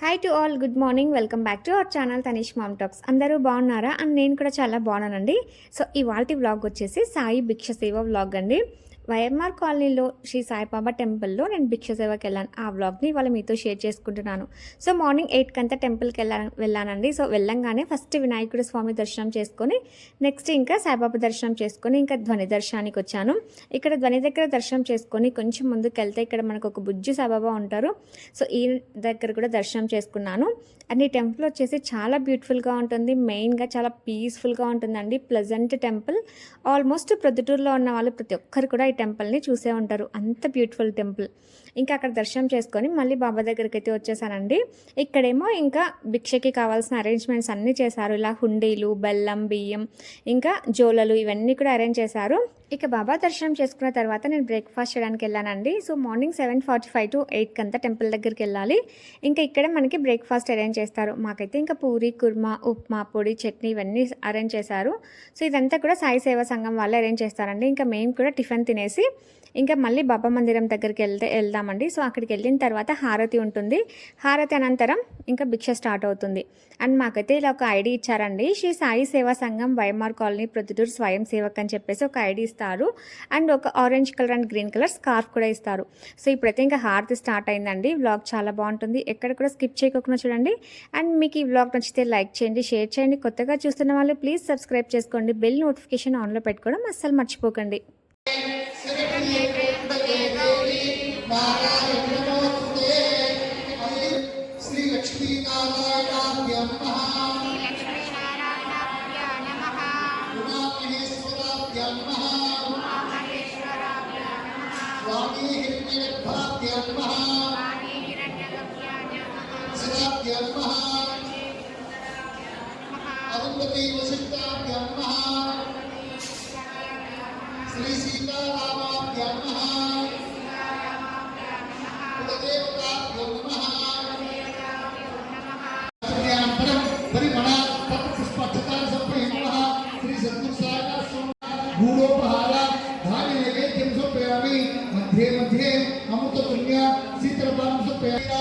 Hi to all, good morning. Welcome back to our channel Tanish mom talks. అందరూ బాగున్నారా? And నేను కూడా చాలా బాగున్నానండి. సో ఇవాల్టి వ్లాగ్ వచ్చేసి సాయి భిక్ష సేవ వ్లాగ్ అండి. వైఎంఆర్ కాలనీలో శ్రీ సాయిబాబా టెంపుల్లో నేను భిక్ష సేవకి వెళ్ళాను. ఆ వ్లాగ్ని ఇవాళ మీతో షేర్ చేసుకుంటున్నాను. సో మార్నింగ్ 8 కంతా టెంపుల్కి వెళ్ళానండి. సో వెళ్ళంగానే ఫస్ట్ వినాయకుడి స్వామి దర్శనం చేసుకొని నెక్స్ట్ ఇంకా సాయిబాబా దర్శనం చేసుకొని ఇంకా ధ్వని దర్శనానికి వచ్చాను. ఇక్కడ ధ్వని దగ్గర దర్శనం చేసుకొని కొంచెం ముందుకు వెళ్తే ఇక్కడ మనకు ఒక బుజ్జి సాయిబాబా ఉంటారు. సో ఈ దగ్గర కూడా దర్శనం చేసుకున్నాను. అండ్ ఈ టెంపుల్ వచ్చేసి చాలా బ్యూటిఫుల్గా ఉంటుంది. మెయిన్గా చాలా పీస్ఫుల్గా ఉంటుందండి. Pleasant temple. ఆల్మోస్ట్ ప్రొద్దుటూరులో ఉన్న వాళ్ళు ప్రతి ఒక్కరు కూడా ఈ టెంపుల్ని చూసే ఉంటారు. అంత బ్యూటిఫుల్ టెంపుల్. ఇంకా అక్కడ దర్శనం చేసుకొని మళ్ళీ బాబా దగ్గరికి అయితే వచ్చేసానండి. ఇక్కడేమో ఇంకా భిక్షకి కావాల్సిన అరేంజ్మెంట్స్ అన్నీ చేశారు. ఇలా హుండీలు, బెల్లం, బియ్యం, ఇంకా జోలలు ఇవన్నీ కూడా అరేంజ్ చేశారు. ఇక బాబా దర్శనం చేసుకున్న తర్వాత నేను బ్రేక్ఫాస్ట్ చేయడానికి వెళ్ళానండి. సో మార్నింగ్ 7:45 to 8 కంతా టెంపుల్ దగ్గరికి వెళ్ళాలి. ఇంకా ఇక్కడ మనకి బ్రేక్ఫాస్ట్ అరేంజ్ చేస్తారు. మాకైతే ఇంకా పూరి, కుర్మా, ఉప్మా, పొడి, చట్నీ ఇవన్నీ అరేంజ్ చేశారు. సో ఇదంతా కూడా సాయి సేవా సంఘం వాళ్ళే అరేంజ్ చేస్తారండి. ఇంకా మేము కూడా టిఫిన్ తినేసి ఇంకా మళ్ళీ బాబా మందిరం దగ్గరికి వెళ్దామండి. సో అక్కడికి వెళ్ళిన తర్వాత హారతి ఉంటుంది. హారతి అనంతరం ఇంకా భిక్ష స్టార్ట్ అవుతుంది. అండ్ మాకైతే ఇలా ఒక ఐడి ఇచ్చారండి. శ్రీ సాయి సేవా సంఘం వైఎంఆర్ కాలనీ ప్రొద్దుటూరు స్వయం సేవక్ అని చెప్పేసి ఒక ఐడి ఇస్తారు. అండ్ ఒక orange colour and green colour scarf కూడా ఇస్తారు. సో ఇప్పుడైతే ఇంకా హారతి స్టార్ట్ అయిందండి. వ్లాగ్ చాలా బాగుంటుంది. ఎక్కడ కూడా స్కిప్ చేయకుండా చూడండి. అండ్ మీకు ఈ వ్లాగ్ నచ్చితే లైక్ చేయండి, షేర్ చేయండి. కొత్తగా చూస్తున్న వాళ్ళు ప్లీజ్ సబ్స్క్రైబ్ చేసుకోండి. బెల్ నోటిఫికేషన్ ఆన్లో పెట్టుకోవడం అస్సలు మర్చిపోకండి. श्री सीतारामाभ्यां नमः। कुलदेवताभ्यो नमः। परिमला पुष्पाक्षतां समर्पयामः। श्री सद्गुरु साईनाथ गूढोपहारा धान्य नैवेद्यं समर्पयामि। मध्ये मध्ये अमृततुल्य शीतलपानं समर्पयामि।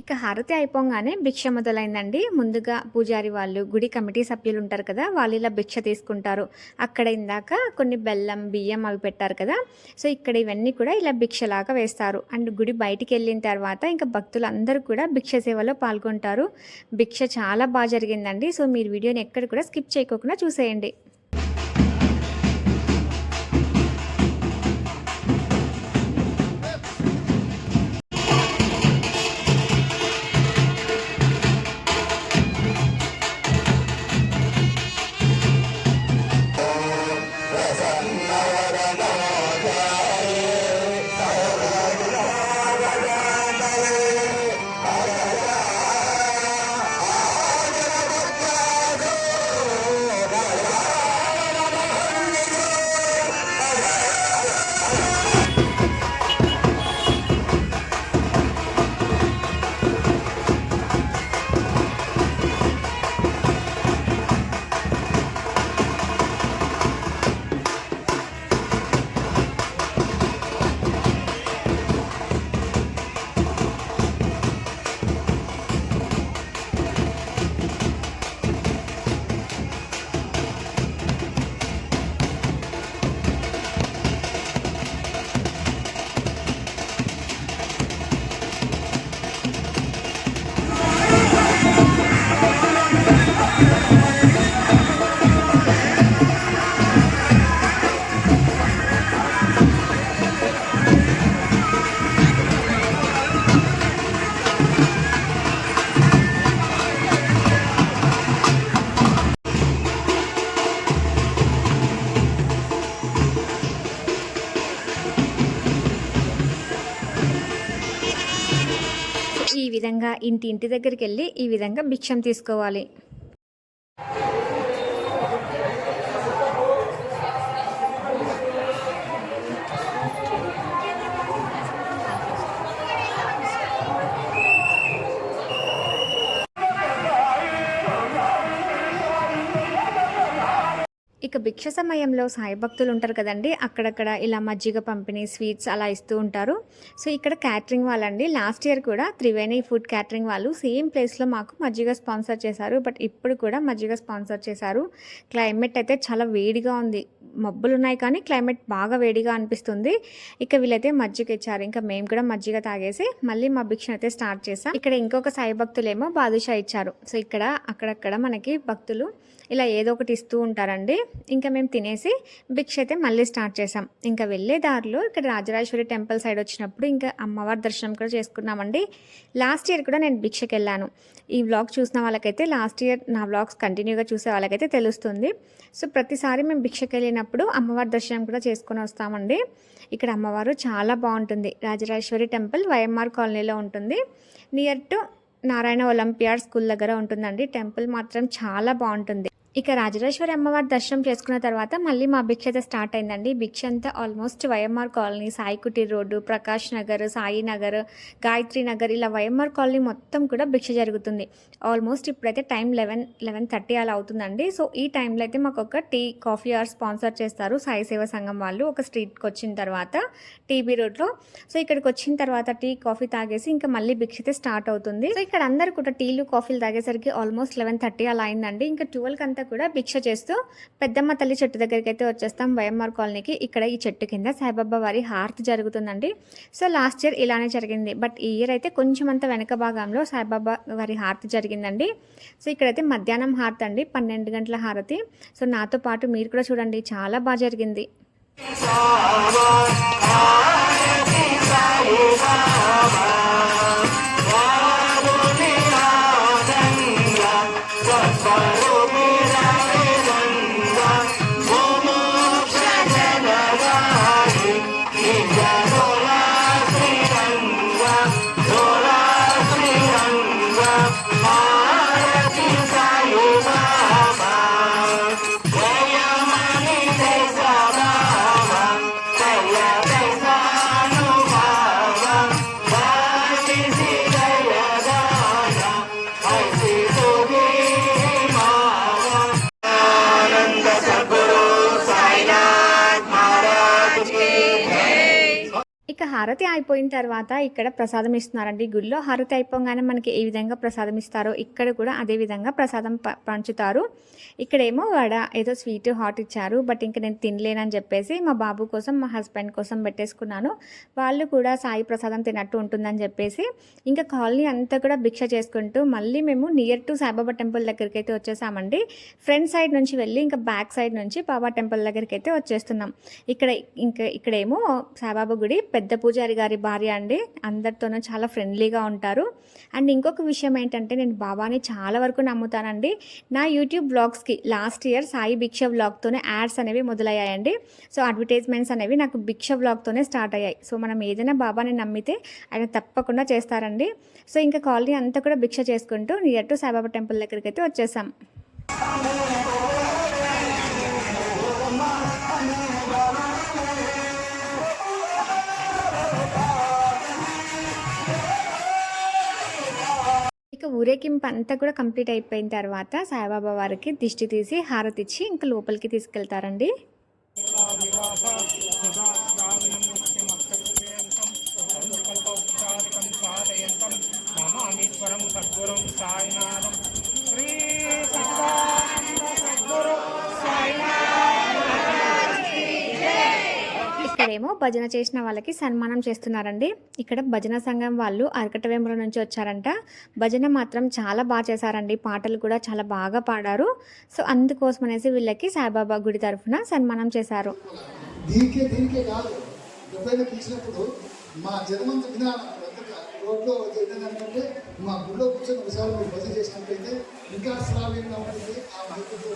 ఇక హారతి అయిపోగానే భిక్ష మొదలైందండి. ముందుగా పూజారి వాళ్ళు, గుడి కమిటీ సభ్యులు ఉంటారు కదా, వాళ్ళు ఇలా భిక్ష తీసుకుంటారు. అక్కడ ఇందాక కొన్ని బెల్లం, బియ్యం అవి పెట్టారు కదా. సో ఇక్కడ ఇవన్నీ కూడా ఇలా భిక్షలాగా వేస్తారు. అండ్ గుడి బయటికి వెళ్ళిన తర్వాత ఇంకా భక్తులు అందరూ కూడా భిక్ష సేవలో పాల్గొంటారు. భిక్ష చాలా బాగా జరిగిందండి. సో మీరు వీడియోని ఎక్కడ కూడా స్కిప్ చేయకుండా చూసేయండి. ఈ విధంగా ఇంటి దగ్గరికి వెళ్ళి ఈ విధంగా భిక్షం తీసుకోవాలి. ఇక భిక్ష సమయంలో సాయి భక్తులు ఉంటారు కదండి, అక్కడక్కడ ఇలా మజ్జిగ పంపిణీ, స్వీట్స్ అలా ఇస్తూ ఉంటారు. సో ఇక్కడ క్యాటరింగ్ వాళ్ళండి, లాస్ట్ ఇయర్ కూడా త్రివేణి ఫుడ్ క్యాటరింగ్ వాళ్ళు సేమ్ ప్లేస్లో మాకు మజ్జిగ స్పాన్సర్ చేశారు. బట్ ఇప్పుడు కూడా మజ్జిగ స్పాన్సర్ చేశారు. క్లైమేట్ అయితే చాలా వేడిగా ఉంది, మబ్బులు ఉన్నాయి కానీ క్లైమేట్ బాగా వేడిగా అనిపిస్తుంది. ఇక వీళ్ళైతే మజ్జిగ ఇచ్చారు. ఇంకా మేము కూడా మజ్జిగ తాగేసి మళ్ళీ మా భిక్ష అయితే స్టార్ట్ చేసాం. ఇక్కడ ఇంకొక సాయి భక్తులేమో బాదుషా ఇచ్చారు. సో ఇక్కడ అక్కడక్కడ మనకి భక్తులు ఇలా ఏదో ఒకటి ఇస్తూ ఉంటారండి. ఇంకా మేము తినేసి భిక్ష అయితే మళ్ళీ స్టార్ట్ చేసాం. ఇంకా వెళ్ళే దారిలో ఇక్కడ రాజరాజేశ్వరి టెంపుల్ సైడ్ వచ్చినప్పుడు ఇంకా అమ్మవారి దర్శనం కూడా చేసుకున్నామండి. లాస్ట్ ఇయర్ కూడా నేను భిక్షకి వెళ్ళాను. ఈ వ్లాగ్ చూసిన వాళ్ళకైతే, లాస్ట్ ఇయర్ నా వ్లాగ్స్ కంటిన్యూగా చూసే వాళ్ళకైతే తెలుస్తుంది. సో ప్రతిసారి మేము భిక్షకి వెళ్ళినప్పుడు అమ్మవారి దర్శనం కూడా చేసుకొని వస్తామండి. ఇక్కడ అమ్మవారు చాలా బాగుంటుంది. రాజరాజేశ్వరి టెంపుల్ వైఎంఆర్ కాలనీలో ఉంటుంది. Near to Narayana olympiad school దగ్గర ఉంటుందండి. టెంపుల్ మాత్రం చాలా బాగుంటుంది. ఇక రాజరాజేశ్వరి అమ్మవారి దర్శనం చేసుకున్న తర్వాత మళ్ళీ మా భిక్ష అయితే స్టార్ట్ అయిందండి. భిక్ష అంతా almost YMR colony, Sai Kutir road, Prakash Nagar, Sai Nagar, Gayatri Nagar, ఇలా వైఎంఆర్ కాలనీ మొత్తం కూడా భిక్ష జరుగుతుంది. ఆల్మోస్ట్ ఇప్పుడైతే టైం 11:30 అలా అవుతుందండి. సో ఈ టైంలో అయితే మాకు ఒక టీ కాఫీ అవర్ స్పాన్సర్ చేస్తారు సాయి సేవా సంఘం వాళ్ళు, ఒక స్ట్రీట్కి వచ్చిన తర్వాత టీబీ రోడ్లో. సో ఇక్కడికి వచ్చిన తర్వాత టీ కాఫీ తాగేసి ఇంకా మళ్ళీ భిక్ష అయితే స్టార్ట్ అవుతుంది. సో ఇక్కడ అందరు కూడా టీలు కాఫీలు తాగేసరికి ఆల్మోస్ట్ 11:30 అలా అయిందండి. ఇంకా 12 అంతా కూడా భిక్ష చేస్తూ పెద్దమ్మ తల్లి చెట్టు దగ్గరికి అయితే వచ్చేస్తాం, వైఎంఆర్ కాలనీకి. ఇక్కడ ఈ చెట్టు కింద సాయిబాబా వారి హారతి జరుగుతుందండి. సో లాస్ట్ ఇయర్ ఇలానే జరిగింది, బట్ ఈ ఇయర్ అయితే కొంచెం అంత వెనక భాగంలో సాయిబాబా వారి హారతి జరిగిందండి. సో ఇక్కడైతే మధ్యాహ్నం హారతి అండి, 12 గంటల హారతి. సో నాతో పాటు మీరు కూడా చూడండి, చాలా బాగా జరిగింది. ఇక హారతి అయిపోయిన తర్వాత ఇక్కడ ప్రసాదం ఇస్తున్నారండి. గుళ్ళో హారతి అయిపోగానే మనకి ఏ విధంగా ప్రసాదం ఇస్తారో ఇక్కడ కూడా అదే విధంగా ప్రసాదం పంచుతారు. ఇక్కడేమో వడ ఏదో స్వీట్ హాట్ ఇచ్చారు, బట్ ఇంకా నేను తినలేనని చెప్పేసి మా బాబు కోసం, మా హస్బెండ్ కోసం పెట్టేసుకున్నాను. వాళ్ళు కూడా సాయి ప్రసాదం తినట్టు ఉంటుందని చెప్పేసి ఇంకా కాలనీ అంతా కూడా భిక్ష చేసుకుంటూ మళ్ళీ మేము నియర్ టు సాయిబాబా టెంపుల్ దగ్గరికి అయితే వచ్చేసామండి. ఫ్రంట్ సైడ్ నుంచి వెళ్ళి ఇంకా బ్యాక్ సైడ్ నుంచి బాబా టెంపుల్ దగ్గరికి అయితే వచ్చేస్తున్నాం. ఇక్కడేమో సాయిబాబా గుడి, పెద్ద పూజారి గారి భార్య అండి, అందరితోనూ చాలా ఫ్రెండ్లీగా ఉంటారు. అండ్ ఇంకొక విషయం ఏంటంటే, నేను బాబాని చాలా వరకు నమ్ముతానండి. నా యూట్యూబ్ వ్లాగ్స్కి లాస్ట్ ఇయర్ సాయి భిక్ష వ్లాగ్తోనే యాడ్స్ అనేవి మొదలయ్యాయండి. సో అడ్వర్టైజ్మెంట్స్ అనేవి నాకు భిక్ష వ్లాగ్తోనే స్టార్ట్ అయ్యాయి. సో మనం ఏదైనా బాబాని నమ్మితే ఆయన తప్పకుండా చేస్తారండి. సో ఇంకా కాలనీ అంతా కూడా భిక్ష చేసుకుంటూ నియర్ టు సాయిబాబా టెంపుల్ దగ్గరికి అయితే వచ్చేసాం. ఇక ఊరేగింపు అంతా కూడా కంప్లీట్ అయిపోయిన తర్వాత సాయిబాబా వారికి దిష్టి తీసి హారతి ఇచ్చి ఇంకా లోపలికి తీసుకెళ్తారండి. ఇక్కడేమో భజన చేసిన వాళ్ళకి సన్మానం చేస్తున్నారండి. ఇక్కడ భజన సంఘం వాళ్ళు అరకటవేముల నుంచి వచ్చారంట. భజన మాత్రం చాలా బాగా చేశారండి, పాటలు కూడా చాలా బాగా పాడారు. సో అందుకోసం అనేసి వీళ్ళకి సాయిబాబా గుడి తరఫున సన్మానం చేశారు. దీనికే కాదు, ఎప్పుడైనా పిలిచినప్పుడు మా జగమంత విధానం రోడ్లో ఏంటంటే మా గుడిలో కూర్చొని ఒకసారి మీరు భజన చేసినట్లయితే ఇంకా శ్రావ్యంగా ఉంటుంది.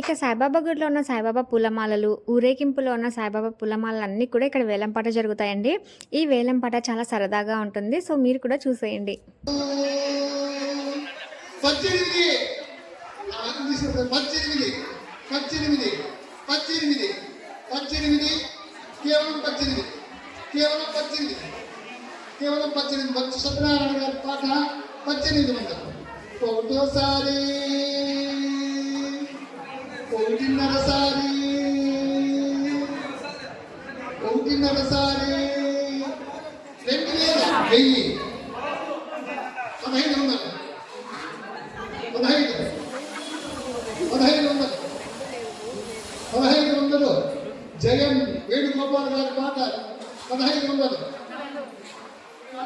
ఇక సాయిబాబా గుడిలో ఉన్న సాయిబాబా పూలమాలలు, ఊరేగింపులో ఉన్న సాయిబాబా పూలమాలలు అన్నీ కూడా ఇక్కడ వేలంపాట జరుగుతాయండి. ఈ వేలంపాట చాలా సరదాగా ఉంటుంది. సో మీరు కూడా చూసేయండి. 18 కేవలం 18 భక్తి సత్యనారాయణ గారి పాట 1800. ఒకటోసారి 1.5 సారి 2000 1500 జయం వేణుగోపాల్ గారి పాట 1500.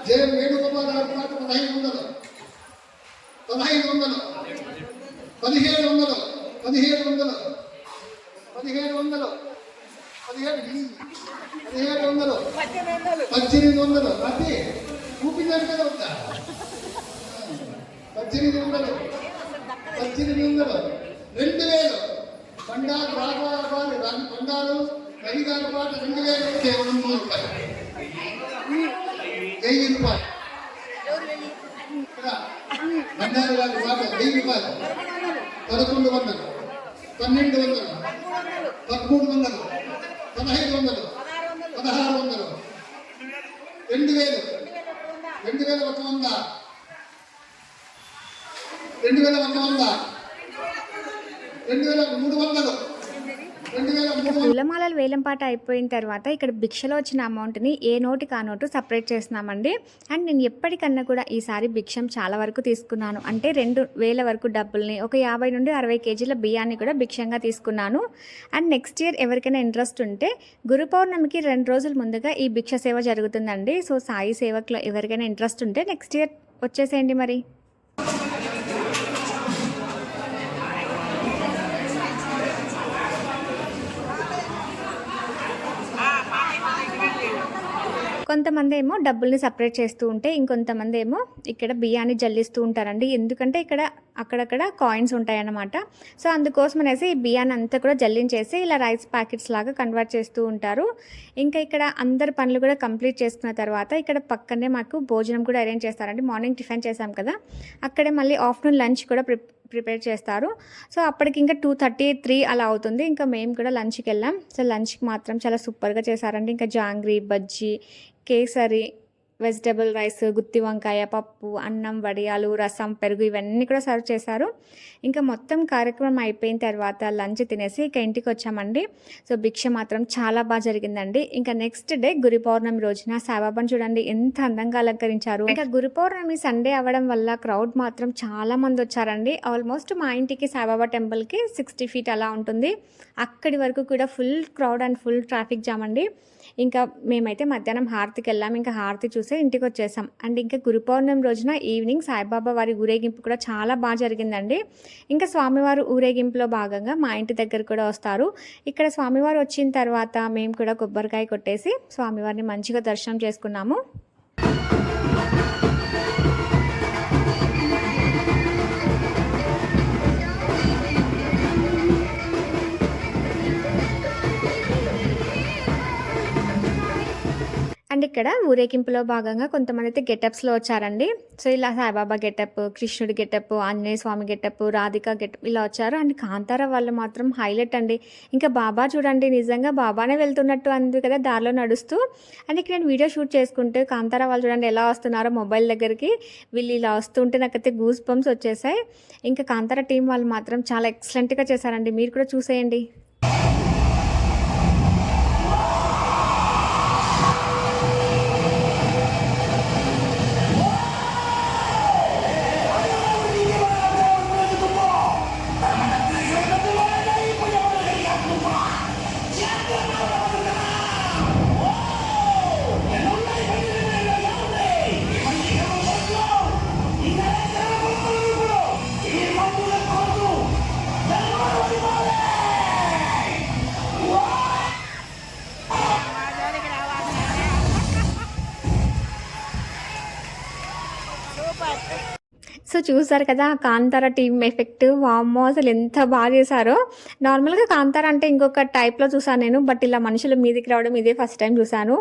జయం వేణుగోపాల్ గారి పాట 1500. 1700 అది ఊపిరి కదా ఉందా. 1800 2000 బండారు రాఘవారి బండారు రవి గారి పాట 2000 కేవలం 3 రూపాయలు. 1000 రూపాయలు. బండారు గారి పాట 1000 రూపాయలు. 1100 1200 1300 1500 1600 2000 2100 2300 పూలమాలల వేలంపాట అయిపోయిన తర్వాత ఇక్కడ భిక్షలో వచ్చిన అమౌంట్ని ఏ నోటికి ఆ నోటు సపరేట్ చేస్తున్నామండి. అండ్ నేను ఎప్పటికన్నా కూడా ఈసారి భిక్షం చాలా వరకు తీసుకున్నాను. అంటే 2000 వరకు డబ్బుల్ని, ఒక 50 నుండి 60 కేజీల బియ్యాన్ని కూడా భిక్షంగా తీసుకున్నాను. అండ్ నెక్స్ట్ ఇయర్ ఎవరికైనా ఇంట్రెస్ట్ ఉంటే గురు పౌర్ణమికి 2 రోజుల ముందుగా ఈ భిక్ష సేవ జరుగుతుందండి. సో సాయి సేవకులో ఎవరికైనా ఇంట్రెస్ట్ ఉంటే నెక్స్ట్ ఇయర్ వచ్చేసేయండి మరి. కొంతమంది ఏమో డబ్బుల్ని సపరేట్ చేస్తూ ఉంటే ఇంకొంతమంది ఏమో ఇక్కడ బియ్యాన్ని జల్లిస్తూ ఉంటారండి. ఎందుకంటే ఇక్కడ అక్కడక్కడ కాయిన్స్ ఉంటాయన్నమాట. సో అందుకోసం అనేసి ఈ బియ్యాన్ని అంతా కూడా జల్లించేసి ఇలా రైస్ ప్యాకెట్స్ లాగా కన్వర్ట్ చేస్తూ ఉంటారు. ఇంకా ఇక్కడ అందరి పనులు కూడా కంప్లీట్ చేసుకున్న తర్వాత ఇక్కడ పక్కనే మాకు భోజనం కూడా అరేంజ్ చేస్తారండి. మార్నింగ్ టిఫిన్ చేసాం కదా, అక్కడే మళ్ళీ ఆఫ్టర్నూన్ లంచ్ కూడా ప్రిపేర్ చేస్తారు. సో అప్పటికి ఇంకా 2:33 అలా అవుతుంది. ఇంకా మేము కూడా లంచ్కి వెళ్ళాం. సో లంచ్కి మాత్రం చాలా సూపర్గా చేశారండి. ఇంకా జాంగ్రీ, బజ్జీ, కేసరి, వెజిటబుల్ రైస్, గుత్తి వంకాయ, పప్పు, అన్నం, వడియాలు, రసం, పెరుగు ఇవన్నీ కూడా సర్వ్ చేశారు. ఇంకా మొత్తం కార్యక్రమం అయిపోయిన తర్వాత లంచ్ తినేసి ఇక ఇంటికి వచ్చామండి. సో భిక్ష మాత్రం చాలా బాగా జరిగిందండి. ఇంకా నెక్స్ట్ డే గురు పౌర్ణమి రోజున సాయిబాబాను చూడండి ఎంత అందంగా అలంకరించారు. ఇంకా గురు పౌర్ణమి సండే అవ్వడం వల్ల క్రౌడ్ మాత్రం చాలా మంది వచ్చారండి. ఆల్మోస్ట్ మా ఇంటికి సాయిబాబా టెంపుల్కి 60 feet అలా ఉంటుంది. అక్కడి వరకు కూడా full crowd and full traffic jam అండి. ఇంకా మేమైతే మధ్యాహ్నం హారతికి వెళ్ళాం. ఇంకా హారతి చూసే ఇంటికి వచ్చేసాం. అండ్ ఇంకా గురు పౌర్ణమి రోజున ఈవినింగ్ సాయిబాబా వారి ఊరేగింపు కూడా చాలా బాగా జరిగిందండి. ఇంకా స్వామివారు ఊరేగింపులో భాగంగా మా ఇంటి దగ్గర కూడా వస్తారు. ఇక్కడ స్వామివారు వచ్చిన తర్వాత మేము కూడా కొబ్బరికాయ కొట్టేసి స్వామివారిని మంచిగా దర్శనం చేసుకున్నాము. అండ్ ఇక్కడ ఊరేగింపులో భాగంగా కొంతమంది అయితే గెటప్స్లో వచ్చారండి. సో ఇలా సాయిబాబా గెటప్, కృష్ణుడి గెటప్, ఆంజనేయ స్వామి గెటప్, రాధిక గెటప్ ఇలా వచ్చారు. అండ్ కాంతారా వాళ్ళు మాత్రం హైలైట్ అండి. ఇంకా బాబా చూడండి నిజంగా బాబానే వెళ్తున్నట్టు అంది కదా దారిలో నడుస్తూ. అండ్ ఇక్కడ నేను వీడియో షూట్ చేసుకుంటే కాంతారా వాళ్ళు చూడండి ఎలా వస్తున్నారో మొబైల్ దగ్గరికి. వీళ్ళు ఇలా వస్తుంటే నాకైతే గూస్ బంప్స్ వచ్చేసాయి. ఇంకా కాంతారా టీం వాళ్ళు మాత్రం చాలా ఎక్సలెంట్గా చేశారండి. మీరు కూడా చూసేయండి. సో చూసారు కదా ఆ కాంతార టీమ్ ఎఫెక్ట్ వామ్మో అసలు ఎంత బాగా చేశారో. నార్మల్గా కాంతార అంటే ఇంకొక టైప్లో చూసాను నేను, బట్ ఇలా మనుషుల మీదకి రావడం ఇదే ఫస్ట్ టైం చూసాను.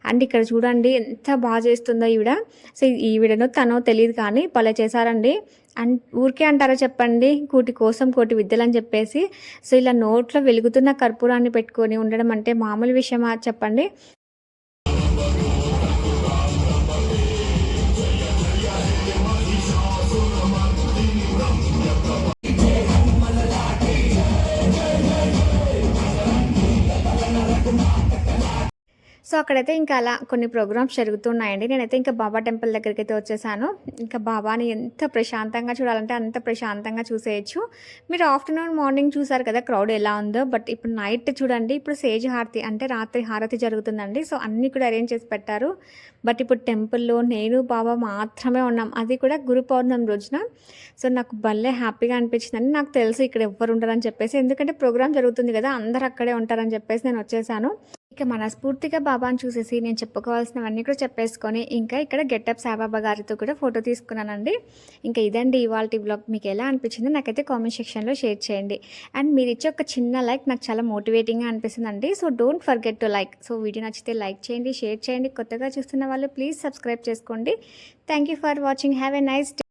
అండ్ ఇక్కడ చూడండి ఎంత బాగా చేస్తుందో ఈవిడ. సో ఈవిడనో తనో తెలియదు కానీ భలే చేశారండి. అండ్ ఊరికే అంటారా చెప్పండి, కూటి కోసం కోటి విద్యలని చెప్పేసి. సో ఇలా నోట్లో వెలుగుతున్న కర్పూరాన్ని పెట్టుకొని ఉండడం అంటే మామూలు విషయమా చెప్పండి. సో అక్కడైతే ఇంకా అలా కొన్ని ప్రోగ్రామ్స్ జరుగుతున్నాయండి. నేనైతే ఇంకా బాబా టెంపుల్ దగ్గరికైతే వచ్చేసాను. ఇంకా బాబాని ఎంత ప్రశాంతంగా చూడాలంటే అంత ప్రశాంతంగా చూసేయచ్చు. మీరు ఆఫ్టర్నూన్, మార్నింగ్ చూసారు కదా క్రౌడ్ ఎలా ఉందో. బట్ ఇప్పుడు నైట్ చూడండి, ఇప్పుడు సేజ్ హారతి అంటే రాత్రి హారతి జరుగుతుందండి. సో అన్నీ కూడా అరేంజ్ చేసి పెట్టారు. బట్ ఇప్పుడు టెంపుల్లో నేను బాబా మాత్రమే ఉన్నాం, అది కూడా గురు పౌర్ణమి రోజున. సో నాకు భలే హ్యాపీగా అనిపించిందండి. నాకు తెలుసు ఇక్కడ ఎవ్వరు ఉండరని చెప్పేసి, ఎందుకంటే ప్రోగ్రామ్ జరుగుతుంది కదా, అందరు అక్కడే ఉంటారని చెప్పేసి నేను వచ్చేసాను. ఇక మనస్ఫూర్తిగా బాబాని చూసేసి నేను చెప్పుకోవాల్సినవన్నీ కూడా చెప్పేసుకొని ఇంకా ఇక్కడ గెటప్ సాయిబాబా గారితో కూడా ఫోటో తీసుకున్నానండి. ఇంకా ఇదండి ఇవాల్టి వ్లాగ్. మీకు ఎలా అనిపించిందో నాకైతే కామెంట్ సెక్షన్లో షేర్ చేయండి. అండ్ మీరు ఇచ్చే ఒక చిన్న లైక్ నాకు చాలా మోటివేటింగ్గా అనిపిస్తుందండి. So don't forget to like. So video నచ్చితే లైక్ చేయండి, షేర్ చేయండి. కొత్తగా చూస్తున్న వాళ్ళు ప్లీజ్ సబ్స్క్రైబ్ చేసుకోండి. Thank you for watching. Have a nice day.